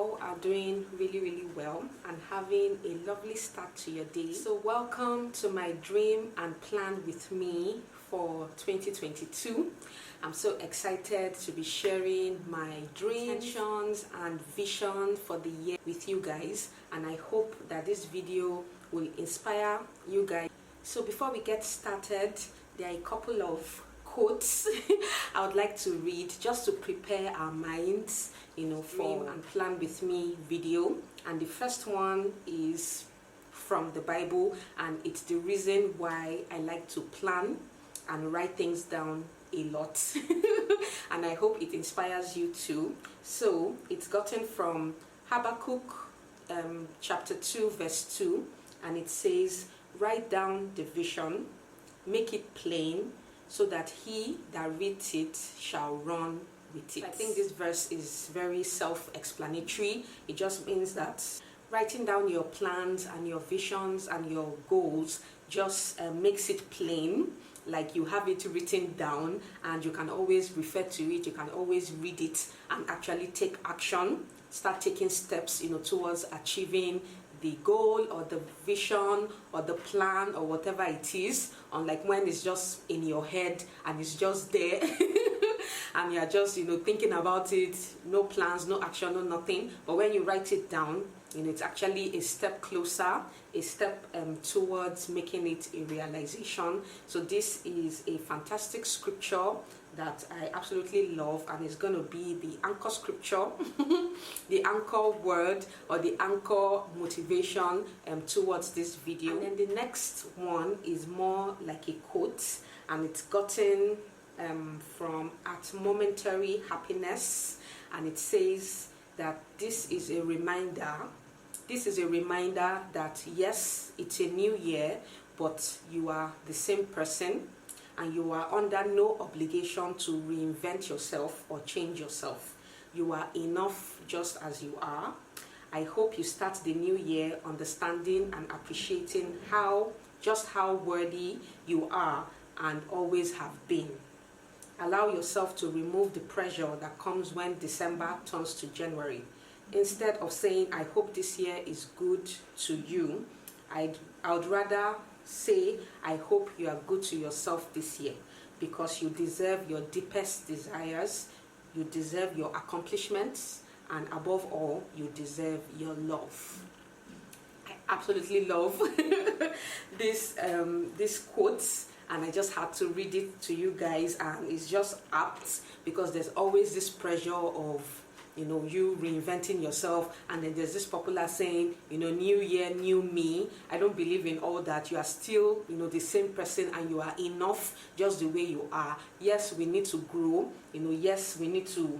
all are doing really well and having a lovely start to your day. So welcome to my dream and plan with me for 2022. I'm so excited to be sharing my dreams, intentions and vision for the year with you guys, and I hope that this video will inspire you guys. So before we get started, there are a couple of quotes I would like to read just to prepare our minds, for and plan with me video. And the first one is from the Bible, and it's the reason why I like to plan and write things down a lot and I hope it inspires you too. So it's gotten from Habakkuk chapter 2 verse 2, and it says, write down the vision, make it plain, so that he that reads it shall run with it. I think this verse is very self-explanatory. It just means that writing down your plans and your visions and your goals just makes it plain, like you have it written down and you can always refer to it, you can always read it and actually take action, start taking steps towards achieving the goal or the vision or the plan or whatever it is, unlike when it's just in your head and it's just there and you're just thinking about it, no plans, no action, no nothing. But when you write it down, it's actually a step closer, a step towards making it a realization. So this is a fantastic scripture that I absolutely love, and it's going to be the anchor scripture the anchor word or the anchor motivation towards this video. And then the next one is more like a quote, and it's gotten from At Momentary Happiness, and it says that this is a reminder that yes, it's a new year, but you are the same person and you are under no obligation to reinvent yourself or change yourself. You are enough just as you are. I hope you start the new year understanding and appreciating how worthy you are and always have been. Allow yourself to remove the pressure that comes when December turns to January. Instead of saying, I hope this year is good to you, I would rather say, I hope you are good to yourself this year, because you deserve your deepest desires, you deserve your accomplishments, and above all, you deserve your love. I absolutely love this quote, and I just had to read it to you guys, and it's just apt because there's always this pressure of you reinventing yourself, and then there's this popular saying, new year, new me. I don't believe in all that. You are still the same person, and you are enough just the way you are. Yes, we need to grow, yes, we need to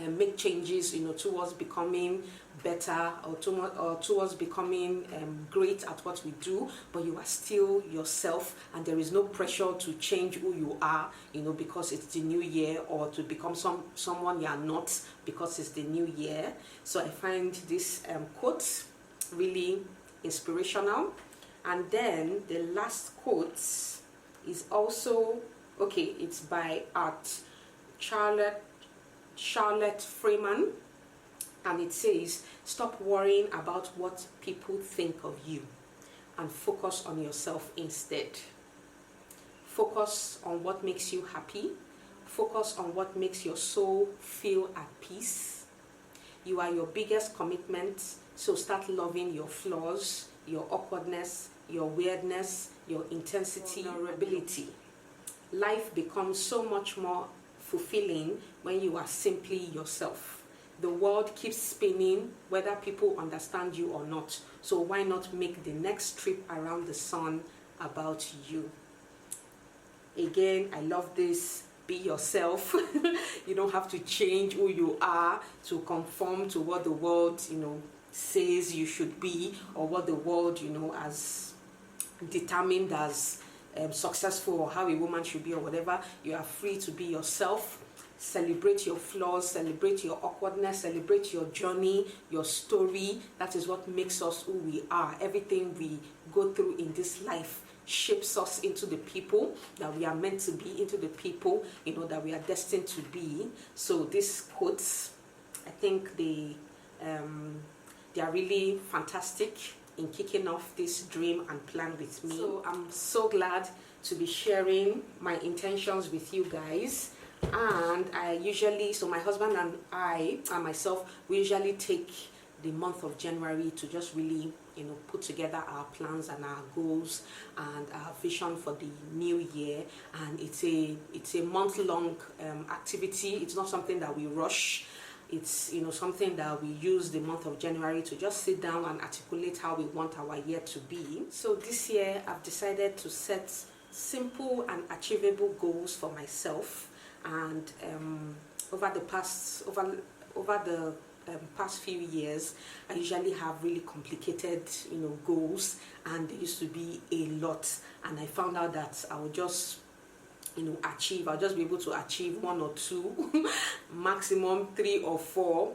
make changes towards becoming better or towards becoming great at what we do, but you are still yourself, and there is no pressure to change who you are because it's the new year, or to become someone you are not because it's the new year. So I find this quote really inspirational. And then the last quote is also it's by Charlotte Freeman, and it says, stop worrying about what people think of you and focus on yourself instead. Focus on what makes you happy. Focus on what makes your soul feel at peace. You are your biggest commitment, so start loving your flaws, your awkwardness, your weirdness, your intensity, vulnerability. Life becomes so much more fulfilling when you are simply yourself. The world keeps spinning whether people understand you or not, so why not make the next trip around the sun about you? Again, I love this. Be yourself. You don't have to change who you are to conform to what the world says you should be, or what the world has determined as successful, or how a woman should be, or whatever. You are free to be yourself. Celebrate your flaws, celebrate your awkwardness, celebrate your journey, your story. That is what makes us who we are. Everything we go through in this life shapes us into the people that we are meant to be, into the people that we are destined to be. So these quotes, I think they they are really fantastic in kicking off this dream and plan with me. So I'm so glad to be sharing my intentions with you guys. And so my husband and I and myself, we usually take the month of January to just really, put together our plans and our goals and our vision for the new year. And it's a month-long activity. It's not something that we rush. It's something that we use the month of January to just sit down and articulate how we want our year to be. So this year I've decided to set simple and achievable goals for myself. And over the past few years, I usually have really complicated goals, and they used to be a lot. And I found out that I would just I'll just be able to achieve 1 or 2, maximum 3 or 4,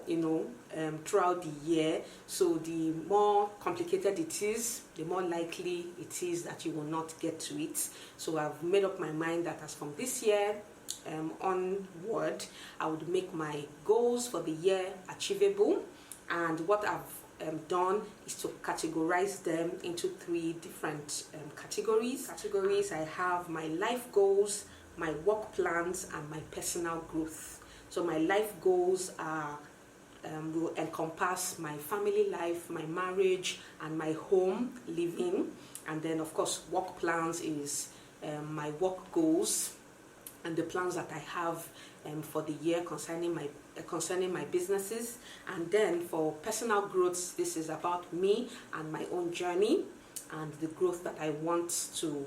throughout the year. So the more complicated it is, the more likely it is that you will not get to it. So I've made up my mind that as from this year onward, I would make my goals for the year achievable. And what I've done is to categorize them into 3 different categories. I have my life goals, my work plans, and my personal growth. So my life goals will encompass my family life, my marriage, and my home living. And then of course work plans is my work goals and the plans that I have for the year concerning my businesses. And then for personal growth, this is about me and my own journey and the growth that I want to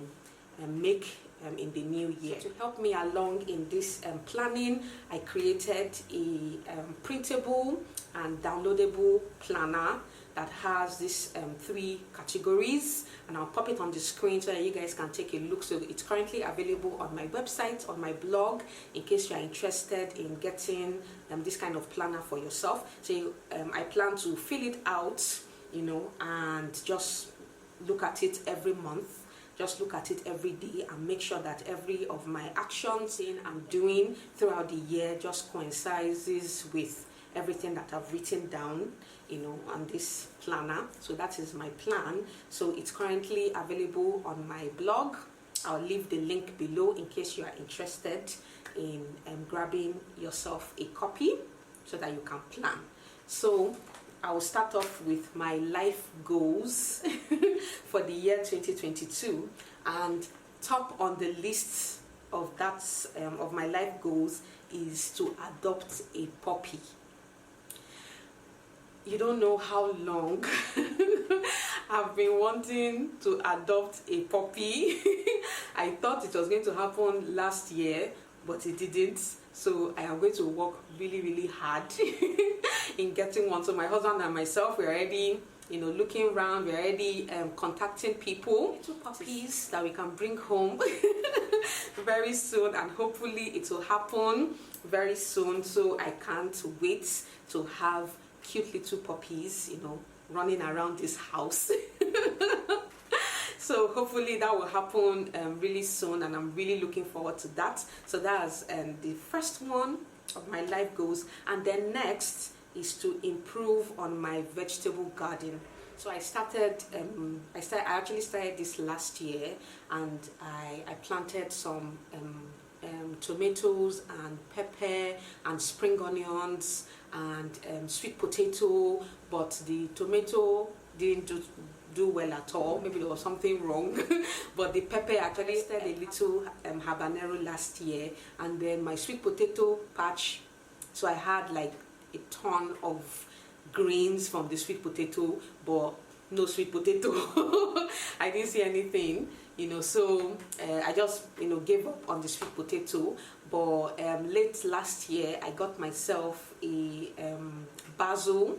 make in the new year. So to help me along in this planning, I created a printable and downloadable planner that has these 3 categories, and I'll pop it on the screen so that you guys can take a look. So it's currently available on my website, on my blog, in case you are interested in getting this kind of planner for yourself. So I plan to fill it out, and just look at it every month. Just look at it every day and make sure that every of my actions I'm doing throughout the year just coincides with everything that I've written down, on this planner. So that is my plan. So it's currently available on my blog. I'll leave the link below in case you are interested in grabbing yourself a copy so that you can plan. So I will start off with my life goals for the year 2022, and top on the list of of my life goals is to adopt a puppy. You don't know how long I've been wanting to adopt a puppy. I thought it was going to happen last year, but it didn't. So I am going to work really, really hard in getting one. So my husband and myself, we're already, looking around. We're already contacting people, 2 puppies that we can bring home very soon, and hopefully it will happen very soon. So I can't wait to have cute little puppies, running around this house. So hopefully that will happen really soon, and I'm really looking forward to that. So that's the first one of my life goals. And then next is to improve on my vegetable garden. So I actually started this last year, and I planted some tomatoes and pepper and spring onions and sweet potato, but the tomato didn't do well at all. Maybe there was something wrong. But the pepper actually started a little habanero last year, and then my sweet potato patch, so I had like a ton of greens from the sweet potato, but no sweet potato. I didn't see anything, so I just gave up on the sweet potato. But late last year I got myself a basil.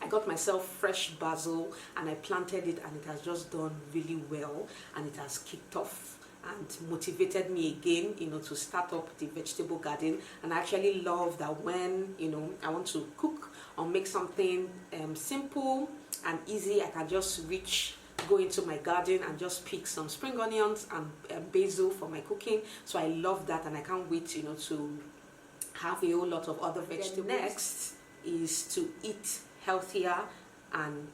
I got myself fresh basil, and I planted it, and it has just done really well, and it has kicked off and motivated me again, to start up the vegetable garden. And I actually love that when, I want to cook or make something simple and easy, I can just go into my garden and just pick some spring onions and basil for my cooking. So I love that, and I can't wait, to have a whole lot of other vegetables. Next is to eat healthier and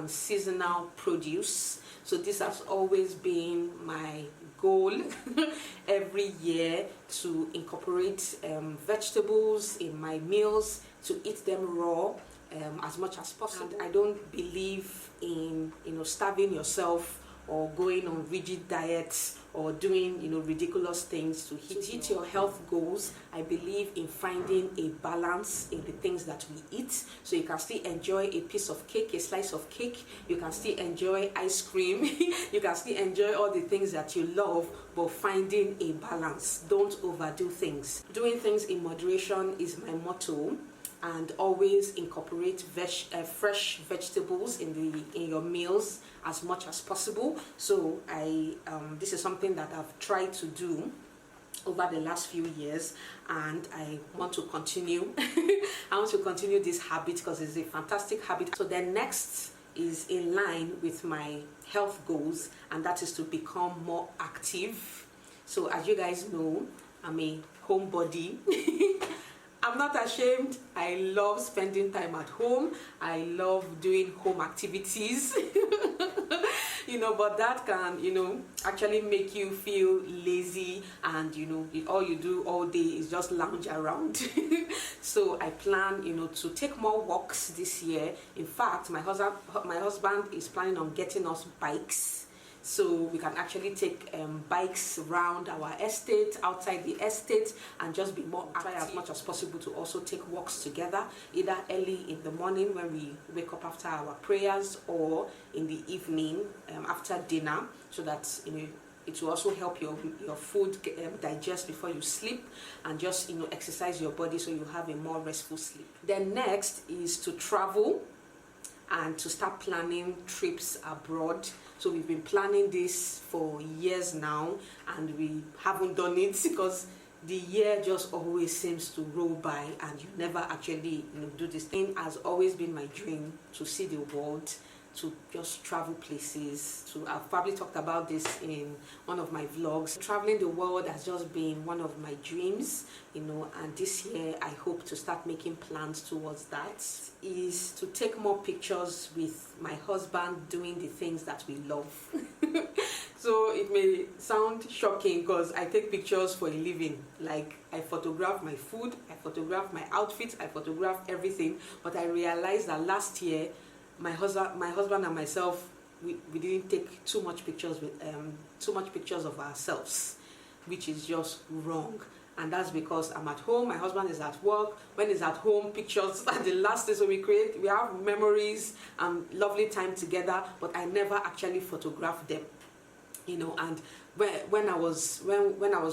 seasonal produce. So this has always been my goal every year, to incorporate vegetables in my meals, to eat them raw as much as possible. And I don't believe in starving yourself or going on rigid diets or doing ridiculous things to hit your health goals. I believe in finding a balance in the things that we eat, so you can still enjoy a piece of cake, a slice of cake, you can still enjoy ice cream, you can still enjoy all the things that you love, but finding a balance. Don't overdo things. Doing things in moderation is my motto. And always incorporate fresh vegetables in your meals as much as possible. So this is something that I've tried to do over the last few years, and I want to continue. I want to continue this habit because it's a fantastic habit. So the next is in line with my health goals, and that is to become more active. So as you guys know, I'm a homebody. I'm not ashamed. I love spending time at home. I love doing home activities. But that can, actually make you feel lazy, and all you do all day is just lounge around. So I plan, to take more walks this year. In fact, my husband is planning on getting us bikes, so we can actually take bikes around our estate, outside the estate, and just be more active. Try as much as possible to also take walks together, either early in the morning when we wake up after our prayers, or in the evening after dinner, so that it will also help your food digest before you sleep, and just exercise your body so you have a more restful sleep. Then next is to travel and to start planning trips abroad. So we've been planning this for years now, and we haven't done it because the year just always seems to roll by and you never actually do this. Thing has always been my dream, to see the world, to just travel places. I've probably talked about this in one of my vlogs. Traveling the world has just been one of my dreams, and this year I hope to start making plans towards that. Is to take more pictures with my husband doing the things that we love. So it may sound shocking because I take pictures for a living. Like, I photograph my food, I photograph my outfits, I photograph everything. But I realized that last year my husband and myself, we didn't take too much pictures of ourselves, which is just wrong. And that's because I'm at home, my husband is at work. When he's at home, pictures are the last thing. So we have memories and lovely time together, but I never actually photographed them. And when I was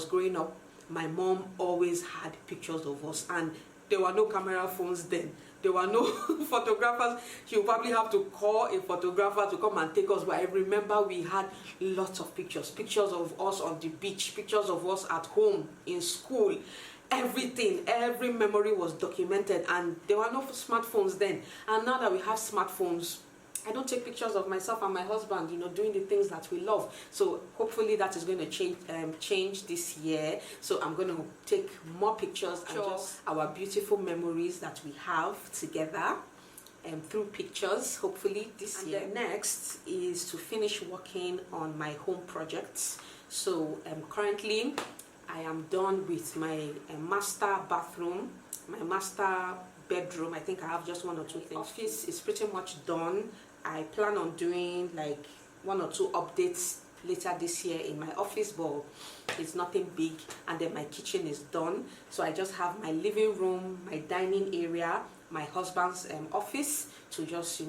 growing up, my mom always had pictures of us, and there were no camera phones then. There were no photographers. She would probably have to call a photographer to come and take us. But I remember we had lots of pictures of us on the beach, pictures of us at home, in school. Everything, every memory was documented, and there were no smartphones then. And now that we have smartphones, I don't take pictures of myself and my husband, doing the things that we love. So hopefully that is going to change this year. So I'm going to take more pictures and just our beautiful memories that we have together through pictures, hopefully this year. And then next is to finish working on my home projects. So currently I am done with my master bathroom, my master bedroom. I think I have just one or two things. Office is pretty much done. I plan on doing like 1 or 2 updates later this year in my office, but it's nothing big. And then my kitchen is done. So I just have my living room, my dining area, my husband's office to just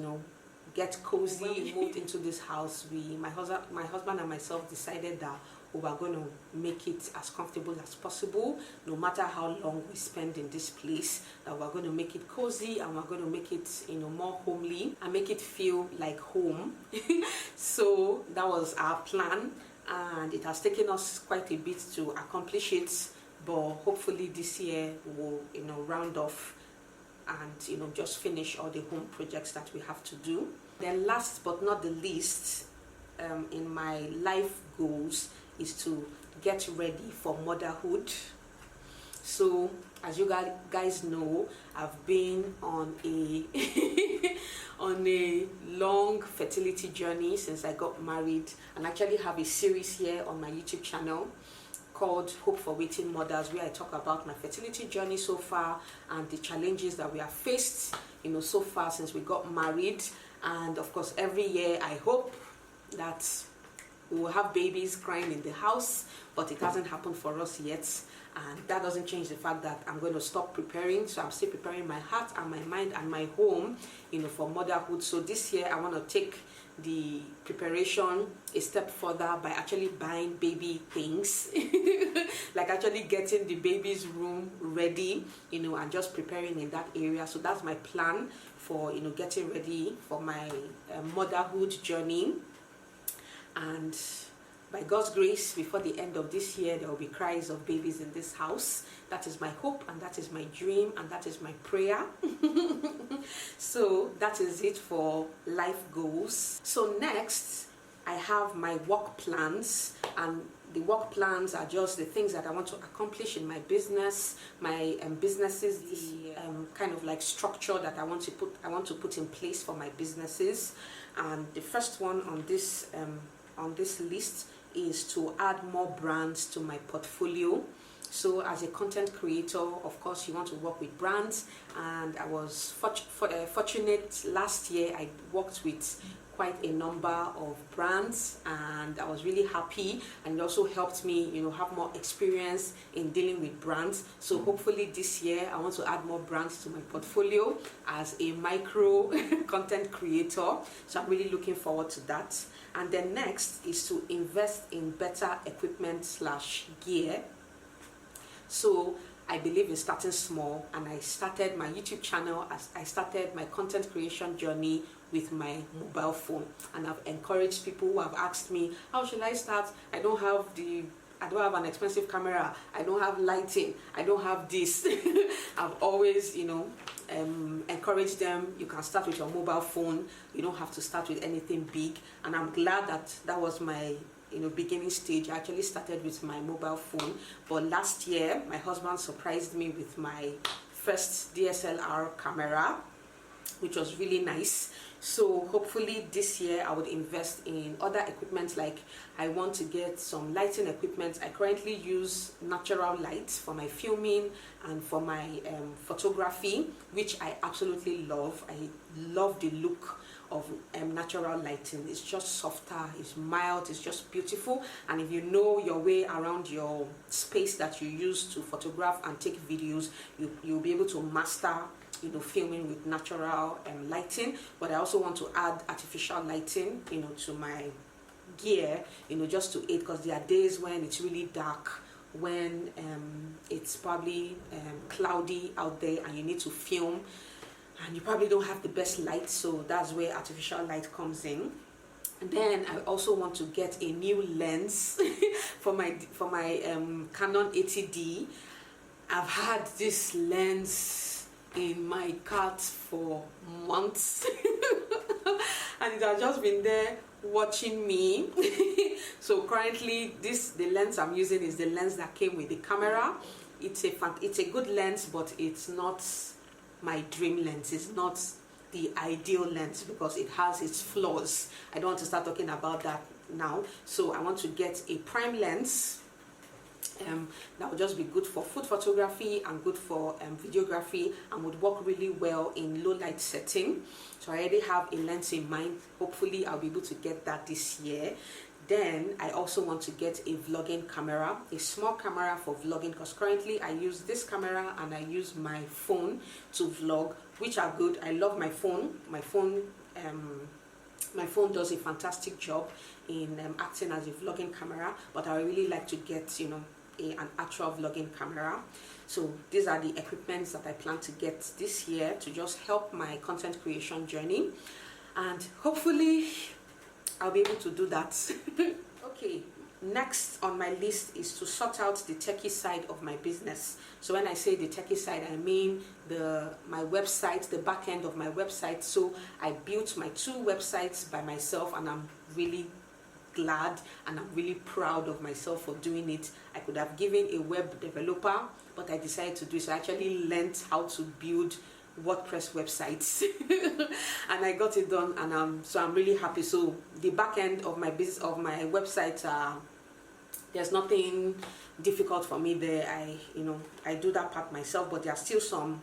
get cozy. When we moved into this house, my husband and myself decided that we were going to make it as comfortable as possible, no matter how long we spend in this place. That we're going to make it cozy, and we're going to make it more homely and make it feel like home. So that was our plan, and it has taken us quite a bit to accomplish it, but hopefully this year we'll round off and just finish all the home projects that we have to do. Then last but not the least, in my life goals is to get ready for motherhood. So as you guys know, I've been on a on a long fertility journey since I got married, and actually have a series here on my YouTube channel called Hope for Waiting Mothers, where I talk about my fertility journey so far and the challenges that we have faced, so far since we got married. And of course, every year I hope that we will have babies crying in the house, but it hasn't happened for us yet. And that doesn't change the fact that I'm going to stop preparing. So I'm still preparing my heart and my mind and my home, for motherhood. So this year I want to take the preparation a step further by actually buying baby things, like actually getting the baby's room ready, and just preparing in that area. So that's my plan for, getting ready for my motherhood journey. And by God's grace, before the end of this year, there will be cries of babies in this house. That is my hope, and that is my dream, and that is my prayer. So that is it for life goals. So next, I have my work plans, and the work plans are just the things that I want to accomplish in my business, my businesses, the kind of like structure that I want to put in place for my businesses. And the first one on this list is to add more brands to my portfolio. So as a content creator, of course, you want to work with brands, and I was fortunate last year. I worked with quite a number of brands, and I was really happy, and it also helped me have more experience in dealing with brands. So hopefully this year I want to add more brands to my portfolio as a micro content creator. So I'm really looking forward to that. And then next is to invest in better equipment / gear. So I believe in starting small, and I started my YouTube channel as I started my content creation journey with my mobile phone. And I've encouraged people who have asked me, how should I start? I don't have an expensive camera, I don't have lighting, I don't have this. I've always encourage them, you can start with your mobile phone, you don't have to start with anything big. And I'm glad that was my beginning stage. I actually started with my mobile phone, but last year my husband surprised me with my first DSLR camera, which was really nice. So hopefully this year I would invest in other equipment. Like I want to get some lighting equipment. I currently use natural lights for my filming and for my photography, which I absolutely love. I love the look of natural lighting. It's just softer, it's mild, it's just beautiful. And if you know your way around your space that you use to photograph and take videos, you'll be able to master filming with natural lighting. But I also want to add artificial lighting to my gear, just to aid, because there are days when it's really dark, when it's probably cloudy out there and you need to film, and you probably don't have the best light. So that's where artificial light comes in. And then I also want to get a new lens for my Canon 80D. I've had this lens in my cart for months and it has just been there watching me. So currently the lens I'm using is the lens that came with the camera. It's a good lens, but it's not my dream lens. It's not the ideal lens because it has its flaws. I don't want to start talking about that now. So I want to get a prime lens that would just be good for food photography and good for videography, and would work really well in low light setting. So I already have a lens in mind. Hopefully I'll be able to get that this year. Then I also want to get a vlogging camera, a small camera for vlogging, because currently I use this camera and I use my phone to vlog, which are good. I love my phone. My phone does a fantastic job in acting as a vlogging camera, but I really like to get an actual vlogging camera. So these are the equipments that I plan to get this year to just help my content creation journey, and hopefully I'll be able to do that. Okay, next on my list is to sort out the techie side of my business. So when I say the techie side, I mean my website, the back end of my website. So I built my 2 websites by myself, and I'm really glad and I'm really proud of myself for doing it. I could have given a web developer, but I decided to do it. So I actually learned how to build WordPress websites and I got it done, and so I'm really happy. So the back end of my business, of my website, there's nothing difficult for me there. I do that part myself, but there are still some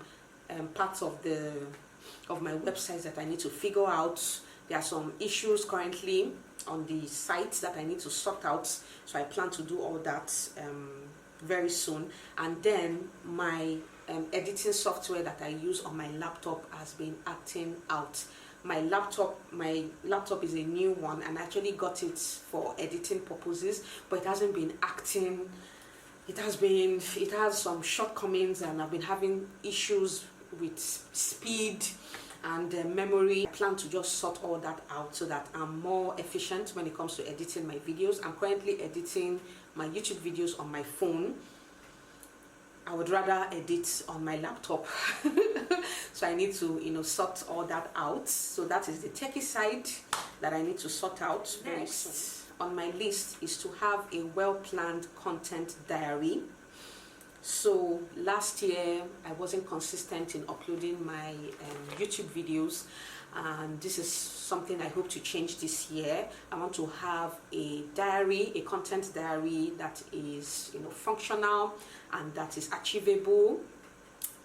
parts of my websites that I need to figure out. There are some issues currently on the sites that I need to sort out, so I plan to do all that very soon. And then my editing software that I use on my laptop has been acting out. My laptop is a new one, and I actually got it for editing purposes, but it hasn't been acting. It has some shortcomings, and I've been having issues with speed and memory. I plan to just sort all that out so that I'm more efficient when it comes to editing my videos. I'm currently editing my YouTube videos on my phone. I would rather edit on my laptop. So I need to sort all that out. So that is the techie side that I need to sort out. Next on my list is to have a well-planned content diary. So last year I wasn't consistent in uploading my YouTube videos, and this is something I hope to change this year. I want to have a diary, a content diary that is functional and that is achievable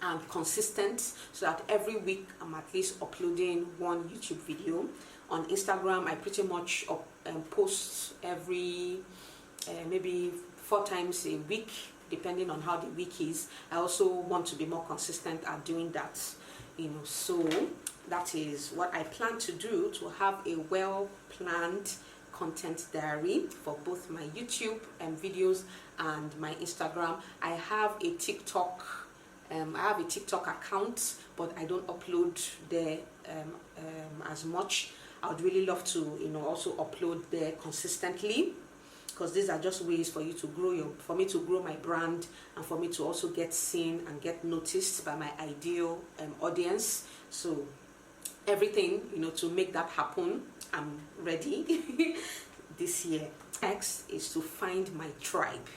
and consistent, so that every week I'm at least uploading one YouTube video. On Instagram I pretty much post every maybe 4 times a week, depending on how the week is. I also want to be more consistent at doing that, so that is what I plan to do, to have a well-planned content diary for both my YouTube videos and my Instagram. I have a TikTok account, but I don't upload there as much. I would really love to also upload there consistently, because these are just ways for you to for me to grow my brand, and for me to also get seen and get noticed by my ideal audience. So everything to make that happen, I'm ready this year. Next is to find my tribe,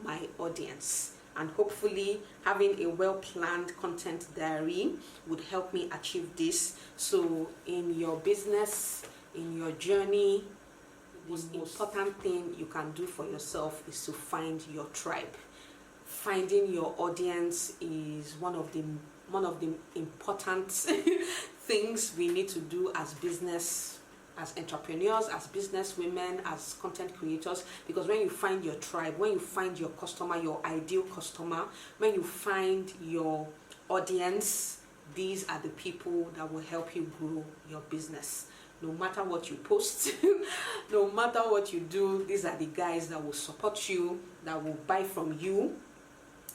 my audience, and hopefully having a well-planned content diary would help me achieve this. So in your business, in your journey, the most important thing you can do for yourself is to find your tribe. Finding your audience is one of the important things we need to do as entrepreneurs, as business women, as content creators. Because when you find your tribe, when you find your customer, your ideal customer, when you find your audience, these are the people that will help you grow your business. No matter what you post, no matter what you do, these are the guys that will support you, that will buy from you,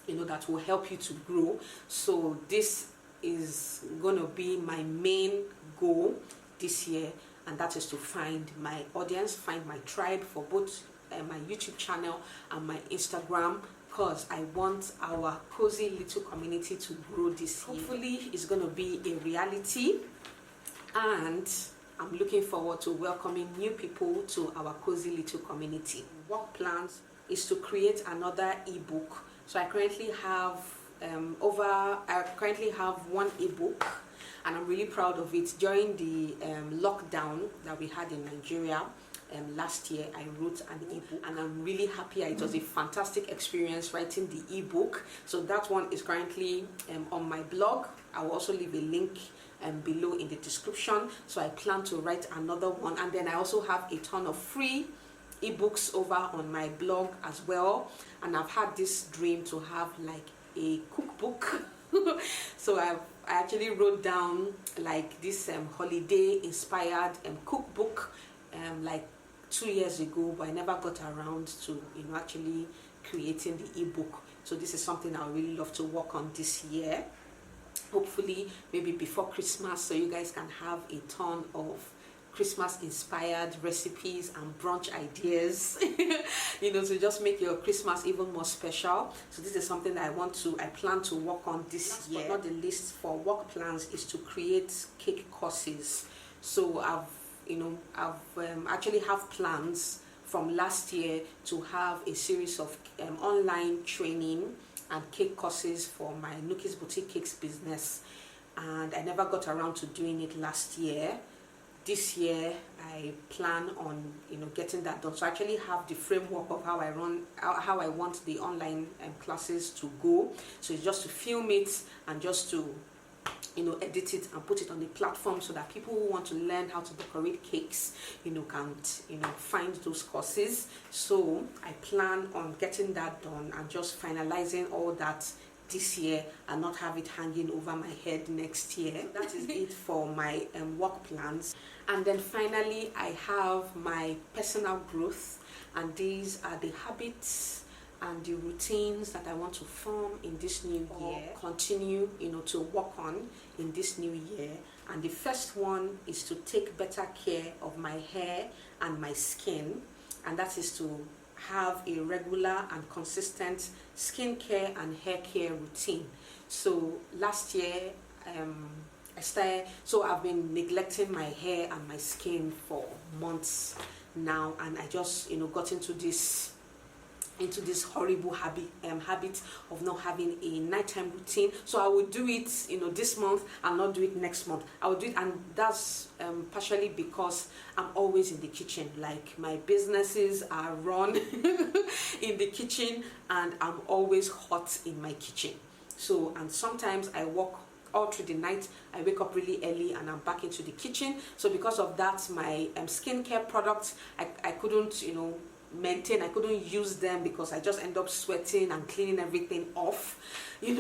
that will help you to grow. So this is gonna be my main goal this year, and that is to find my audience, find my tribe for both my YouTube channel and my Instagram, because I want our cozy little community to grow this year. Hopefully it's gonna be a reality, and I'm looking forward to welcoming new people to our cozy little community. Work plans is to create another ebook. So I currently have one ebook, and I'm really proud of it. During the lockdown that we had in Nigeria last year, I wrote an ebook, and I'm really happy. It was a fantastic experience writing the ebook. So that one is currently on my blog. I will also leave a link below in the description. So I plan to write another one, and then I also have a ton of free ebooks over on my blog as well. And I've had this dream to have like a cookbook. So I actually wrote down like this holiday inspired cookbook like 2 years ago, but I never got around to actually creating the ebook. So this is something I really love to work on this year, hopefully maybe before Christmas, so you guys can have a ton of Christmas inspired recipes and brunch ideas to just make your Christmas even more special. So this is something that I plan to work on this year. But not the least, for work plans is to create cake courses. So I've I've actually have plans from last year to have a series of online training and cake courses for my Nuki's Boutique Cakes business, and I never got around to doing it last year. This year I plan on getting that done. So I actually have the framework of how I want the online classes to go. So it's just to film it and just to edit it and put it on the platform, so that people who want to learn how to decorate cakes can find those courses. So I plan on getting that done and just finalizing all that this year and not have it hanging over my head next year. So that is it for my work plans. And then finally I have my personal growth, and these are the habits and the routines that I want to form in this new year, continue to work on in this new year. And the first one is to take better care of my hair and my skin, and that is to have a regular and consistent skincare and hair care routine. So last year I've been neglecting my hair and my skin for months now, and I just got into this horrible habit of not having a nighttime routine. So I would do it this month and not do it next month. I would do it, and that's partially because I'm always in the kitchen. Like, my businesses are run in the kitchen, and I'm always hot in my kitchen. So, and sometimes I work all through the night. I wake up really early and I'm back into the kitchen. So because of that, my skincare products, I couldn't maintain. I couldn't use them because I just end up sweating and cleaning everything off,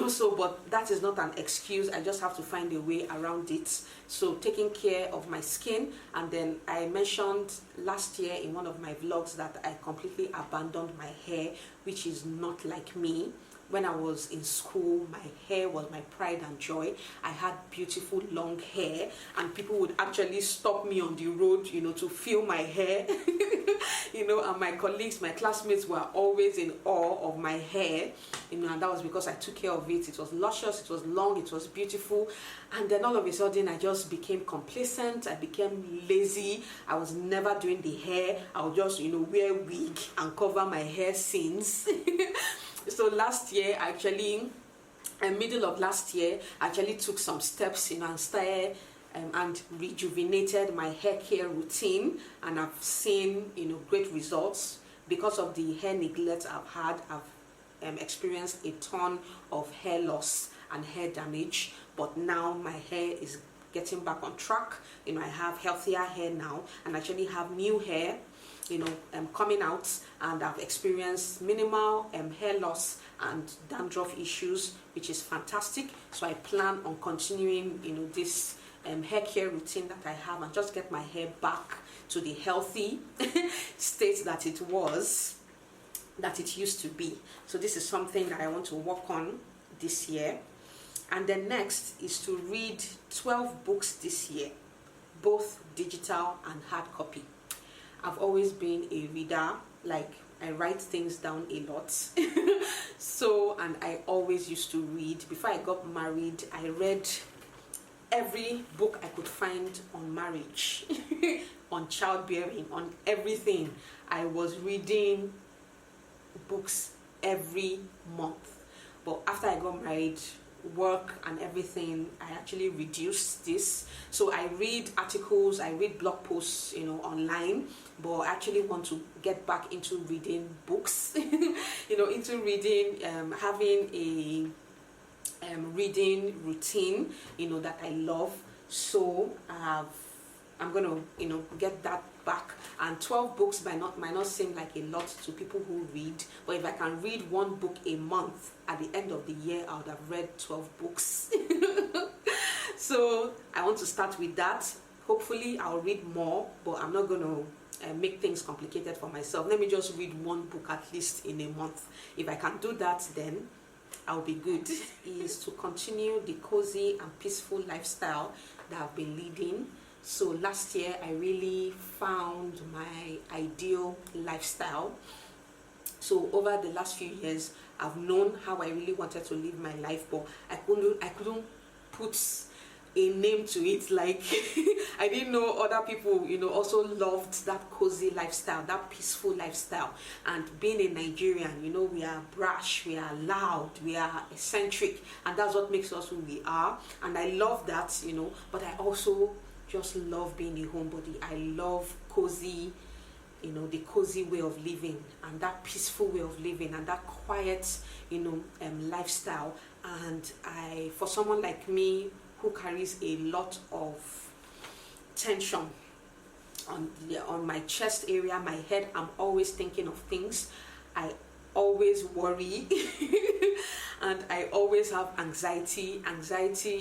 so, but that is not an excuse. I just have to find a way around it. So taking care of my skin. And then I mentioned last year in one of my vlogs that I completely abandoned my hair, which is not like me. When I was in school, my hair was my pride and joy. I had beautiful long hair, and people would actually stop me on the road, to feel my hair. And my colleagues, my classmates were always in awe of my hair, and that was because I took care of it. It was luscious, it was long, it was beautiful. And then all of a sudden, I just became complacent. I became lazy. I was never doing the hair. I would just, wear wig and cover my hair since. So last year, actually, middle of last year, I actually took some steps, and started and rejuvenated my hair care routine, and I've seen, great results. Because of the hair neglect I've had, I've experienced a ton of hair loss and hair damage, but now my hair is getting back on track. I have healthier hair now, and actually have new hair coming out, and I've experienced minimal hair loss and dandruff issues, which is fantastic. So I plan on continuing this hair care routine that I have, and just get my hair back to the healthy state that it used to be. So this is something that I want to work on this year. And then next is to read 12 books this year, both digital and hard copy. I've always been a reader. Like, I write things down a lot. So, and I always used to read. Before I got married, I read every book I could find on marriage, on childbearing, on everything. I was reading books every month. But after I got married, work and everything, I actually reduced this. So I read articles, I read blog posts, online, but I actually want to get back into reading books, into reading, having a reading routine, that I love. So I'm gonna, get that back. And 12 books might not seem like a lot to people who read, but if I can read one book a month, at the end of the year, I would have read 12 books. So I want to start with that. Hopefully I'll read more, but I'm not going to make things complicated for myself. Let me just read one book at least in a month. If I can do that, then I'll be good. Is to continue the cozy and peaceful lifestyle that I've been leading. So last year I really found my ideal lifestyle. So over the last few years, I've known how I really wanted to live my life, but I couldn't put a name to it. Like I didn't know other people, you know, also loved that cozy lifestyle, that peaceful lifestyle. And being a Nigerian, you know, we are brash, we are loud, we are eccentric, and that's what makes us who we are. And I love that, you know, but I also just love being a homebody. I love cozy, you know, the cozy way of living, and that peaceful way of living, and that quiet, you know, lifestyle. And for someone like me who carries a lot of tension on my chest area, my head, I'm always thinking of things. I always worry and I always have anxiety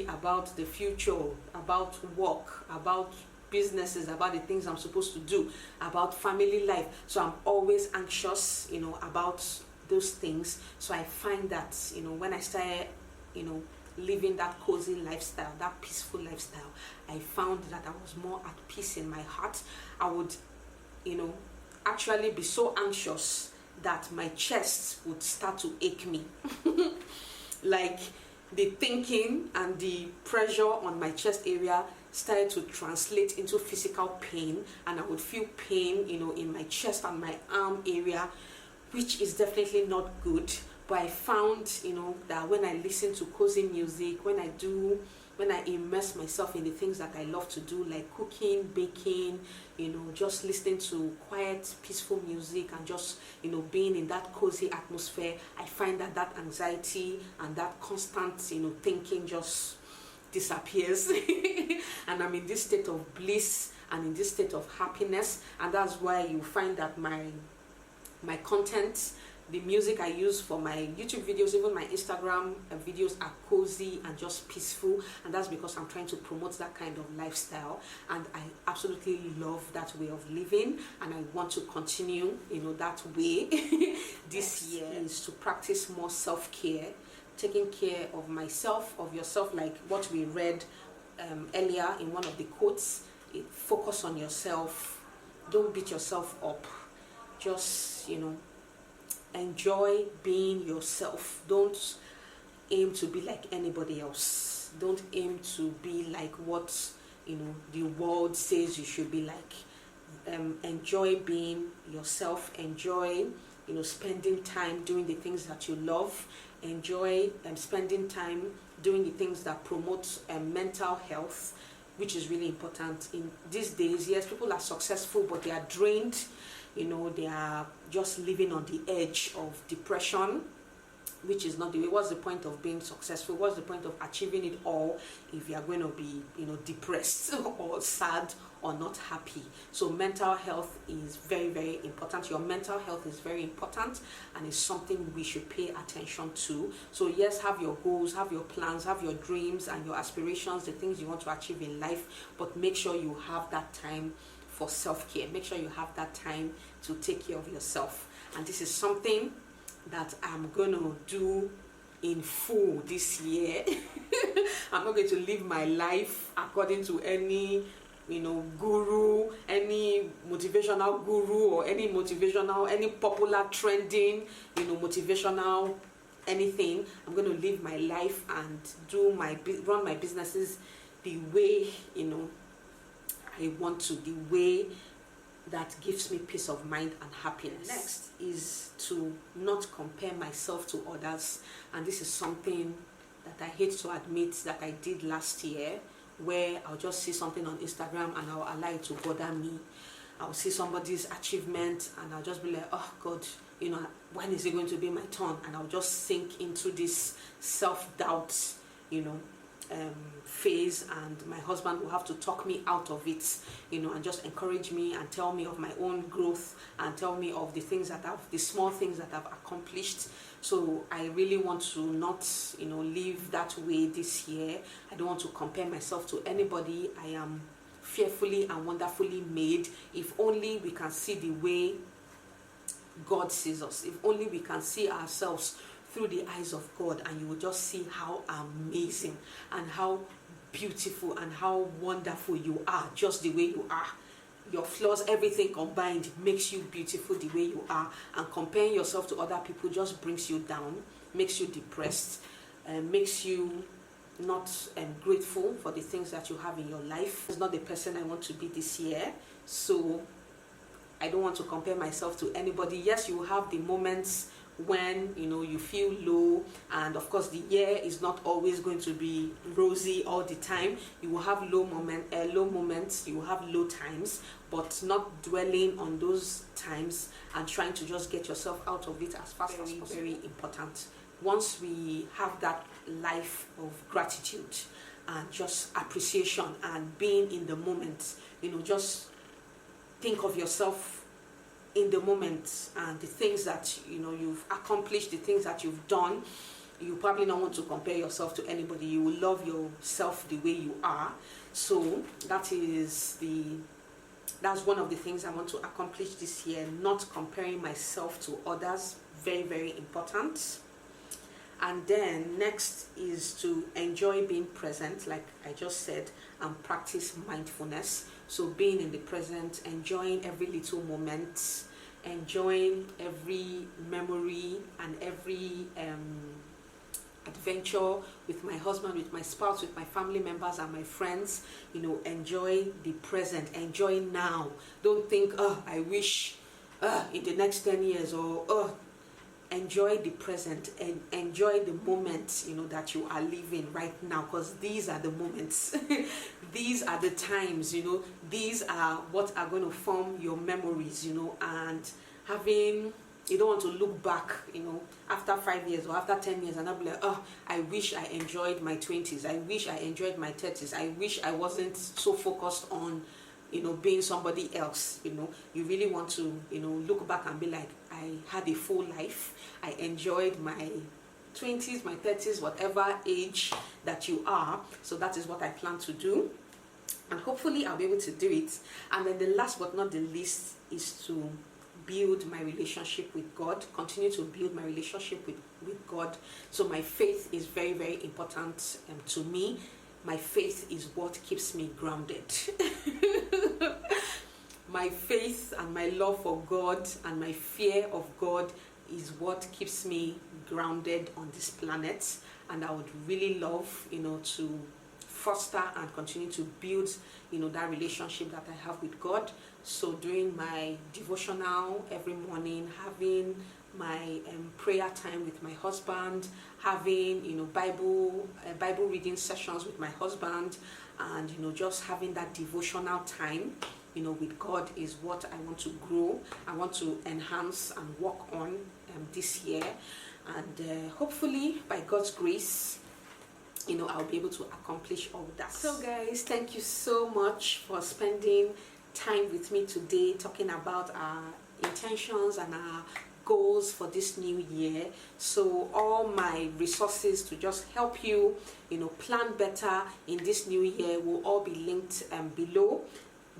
about the future, about work, about businesses, about the things I'm supposed to do, about family life. So I'm always anxious, you know, about those things. So I find that, you know, when I started, you know, living that cozy lifestyle, that peaceful lifestyle, I found that I was more at peace in my heart. I would, you know, actually be so anxious that my chest would start to ache me. Like the thinking and the pressure on my chest area started to translate into physical pain, and I would feel pain, you know, in my chest and my arm area, which is definitely not good. But I found, you know, that when I listen to cozy music, when I immerse myself in the things that I love to do, like cooking, baking, you know, just listening to quiet, peaceful music, and just, you know, being in that cozy atmosphere, I find that that anxiety and that constant, you know, thinking just disappears. And I'm in this state of bliss and in this state of happiness. And that's why you find that my content, the music I use for my YouTube videos, even my Instagram videos, are cozy and just peaceful. And that's because I'm trying to promote that kind of lifestyle, and I absolutely love that way of living, and I want to continue, you know, that way. This year is to practice more self-care, taking care of myself, of yourself, like what we read earlier in one of the quotes. Focus on yourself, don't beat yourself up, just, you know, enjoy being yourself. Don't aim to be like anybody else. Don't aim to be like what, you know, the world says you should be like. Enjoy being yourself. Enjoy, you know, spending time doing the things that you love. Enjoy spending time doing the things that promote mental health, which is really important in these days. Yes, people are successful, but they are drained. You know, they are just living on the edge of depression, which is not the way. What's the point of being successful? What's the point of achieving it all if you are going to be, you know, depressed or sad or not happy? So mental health is very, very important. Your mental health is very important, and it's something we should pay attention to. So yes, have your goals, have your plans, have your dreams and your aspirations, the things you want to achieve in life, but make sure you have that time for self-care. Make sure you have that time to take care of yourself. And this is something that I'm gonna do in full this year. I'm not going to live my life according to any, you know, guru, any motivational guru, or any popular trending, you know, motivational anything. I'm going to live my life and run my businesses the way, you know, I want to, the way that gives me peace of mind and happiness. Next is to not compare myself to others, and this is something that I hate to admit that I did last year, where I'll just see something on Instagram and I'll allow it to bother me. I'll see somebody's achievement and I'll just be like, oh God, you know, when is it going to be my turn? And I'll just sink into this self-doubt, you know, phase, and my husband will have to talk me out of it, you know, and just encourage me and tell me of my own growth and tell me of the things that the small things that I've accomplished. So I really want to not, you know, live that way this year. I don't want to compare myself to anybody. I am fearfully and wonderfully made. If only we can see the way God sees us, if only we can see ourselves through the eyes of God, and you will just see how amazing and how beautiful and how wonderful you are, just the way you are. Your flaws, everything combined makes you beautiful the way you are, and comparing yourself to other people just brings you down, makes you depressed, makes you not grateful for the things that you have in your life. It's not the person I want to be this year, so I don't want to compare myself to anybody. Yes, you have the moments when you feel low, and of course the year is not always going to be rosy all the time. You will have low moments, you will have low times, but not dwelling on those times and trying to just get yourself out of it as fast as possible. Very important. Once we have that life of gratitude and just appreciation and being in the moment, just think of yourself in the moment and the things that you've accomplished, the things that you've done. You probably don't want to compare yourself to anybody. You will love yourself the way you are. So that's one of the things I want to accomplish this year, not comparing myself to others. Very, very important. And then next is to enjoy being present, like I just said, and practice mindfulness. So being in the present, enjoying every little moment, enjoying every memory and every adventure with my husband, with my spouse, with my family members and my friends. Enjoy the present, enjoy now. Don't think, oh, I wish in the next 10 years, or oh. Enjoy the present and enjoy the moments that you are living right now, because these are the moments. These are the times, these are what are going to form your memories, and you don't want to look back after 5 years or after 10 years and I'll be like, oh, I wish I enjoyed my 20s, I wish I enjoyed my 30s, I wish I wasn't so focused on being somebody else. You really want to look back and be like, I had a full life, I enjoyed my 20s, my 30s, whatever age that you are. So that is what I plan to do, and hopefully I'll be able to do it. And then the last but not the least is to build my relationship with God, continue to build my relationship with God. So my faith is very, very important to me. My faith is what keeps me grounded. My faith and my love for God and my fear of God is what keeps me grounded on this planet. And I would really love, to foster and continue to build, that relationship that I have with God. So doing my devotional every morning, having my prayer time with my husband, having Bible reading sessions with my husband, and just having that devotional time with God is what I want to grow. I want to enhance and work on this year, and hopefully by God's grace I'll be able to accomplish all that. So guys, thank you so much for spending time with me today, talking about our intentions and our goals for this new year. So all my resources to just help you plan better in this new year will all be linked below.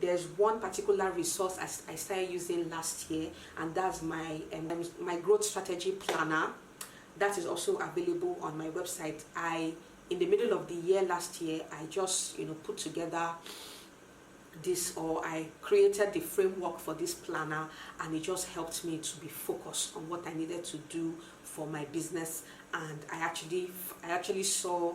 There's one particular resource I started using last year, and that's my growth strategy planner. That is also available on my website. In the middle of the year last year, I just put together this, or I created the framework for this planner, and it just helped me to be focused on what I needed to do for my business. And I actually saw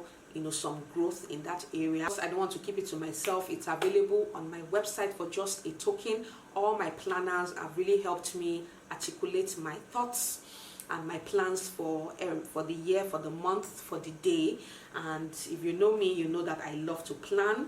some growth in that area. I don't want to keep it to myself. It's available on my website for just a token. All my planners have really helped me articulate my thoughts and my plans for the year, for the month, for the day. And if you know me, you know that I love to plan.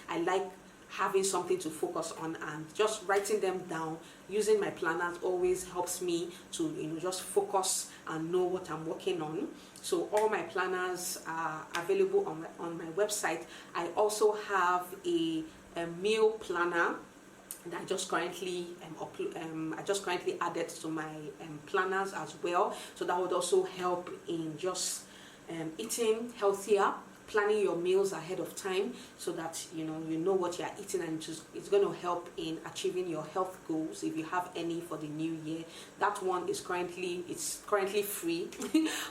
I like having something to focus on, and just writing them down using my planners always helps me to just focus and know what I'm working on. So all my planners are available on my website. I also have a meal planner that I just currently added to my planners as well. So that would also help in just eating healthier, planning your meals ahead of time, so that you know what you are eating, and it's going to help in achieving your health goals if you have any for the new year. That one is currently free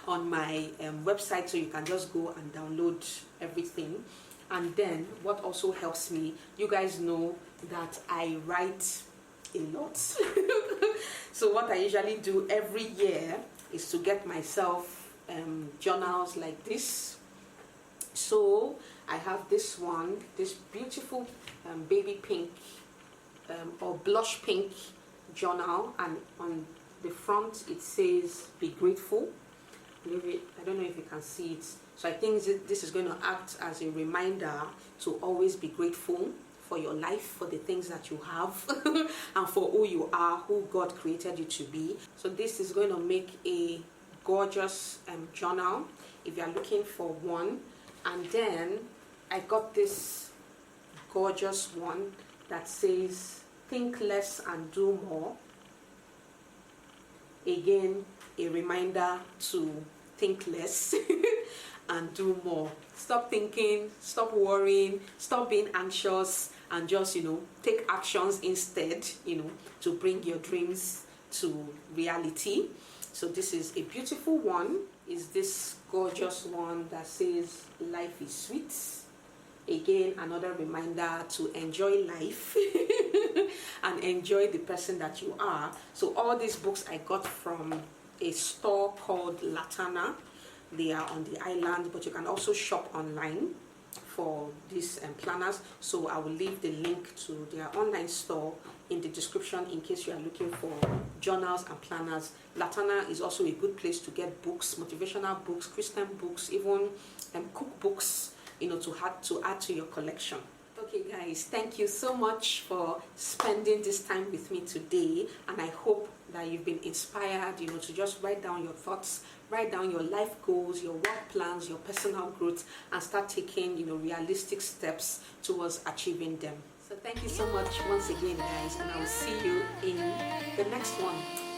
on my website, so you can just go and download everything. And then what also helps me, you guys know that I write a lot. So what I usually do every year is to get myself journals like this. So I have this one, this beautiful baby pink or blush pink journal, and on the front it says be grateful. I don't know if you can see it. So I think this is going to act as a reminder to always be grateful for your life, for the things that you have, and for who you are, who God created you to be. So this is going to make a gorgeous journal if you are looking for one. And then I got this gorgeous one that says think less and do more. Again, a reminder to think less and do more. Stop thinking, stop worrying, stop being anxious, and just, take actions instead, to bring your dreams to reality. So this is a beautiful one. Is this gorgeous one that says life is sweet. Again, another reminder to enjoy life and enjoy the person that you are. So all these books I got from a store called Latana. They are on the island, but you can also shop online for these planners. So I will leave the link to their online store in the description in case you are looking for journals and planners. Latana is also a good place to get books, motivational books, Christian books, even cookbooks, to add to your collection. Okay guys, thank you so much for spending this time with me today, and I hope that you've been inspired, to just write down your thoughts, write down your life goals, your work plans, your personal growth, and start taking, realistic steps towards achieving them. So thank you so much once again guys, and I will see you in the next one.